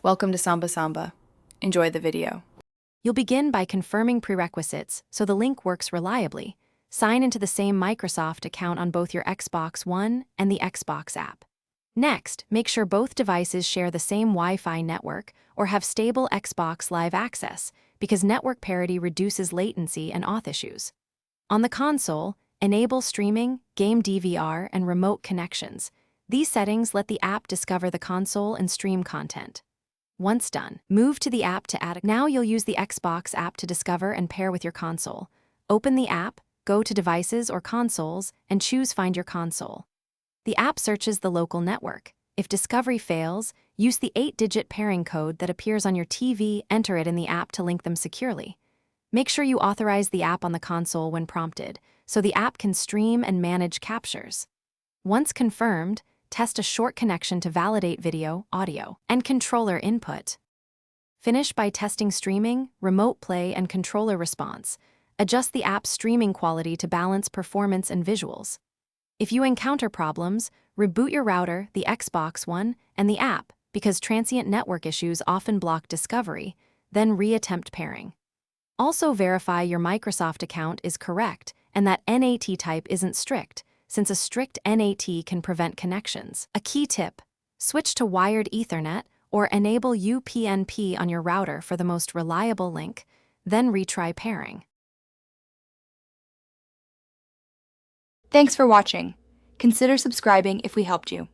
Welcome to Samba Samba. Enjoy the video. You'll begin by confirming prerequisites so the link works reliably. Sign into the same Microsoft account on both your Xbox One and the Xbox app. Next, make sure both devices share the same Wi-Fi network or have stable Xbox Live access, because network parity reduces latency and auth issues. On the console, enable streaming, game DVR, and remote connections. These settings let the app discover the console and stream content. Once done, move to the app to add a... Now you'll use the Xbox app to discover and pair with your console. Open the app, go to Devices or Consoles, and choose Find Your Console. The app searches the local network. If discovery fails, use the 8-digit pairing code that appears on your TV, enter it in the app to link them securely. Make sure you authorize the app on the console when prompted, so the app can stream and manage captures. Once confirmed, test a short connection to validate video, audio, and controller input. Finish by testing streaming, remote play, and controller response. Adjust the app's streaming quality to balance performance and visuals. If you encounter problems, reboot your router, the Xbox One, and the app, because transient network issues often block discovery, then reattempt pairing. Also verify your Microsoft account is correct and that NAT type isn't strict, since a strict NAT can prevent connections. A key tip: switch to wired Ethernet or enable UPnP on your router for the most reliable link, then retry pairing. Thanks for watching. Consider subscribing if we helped you.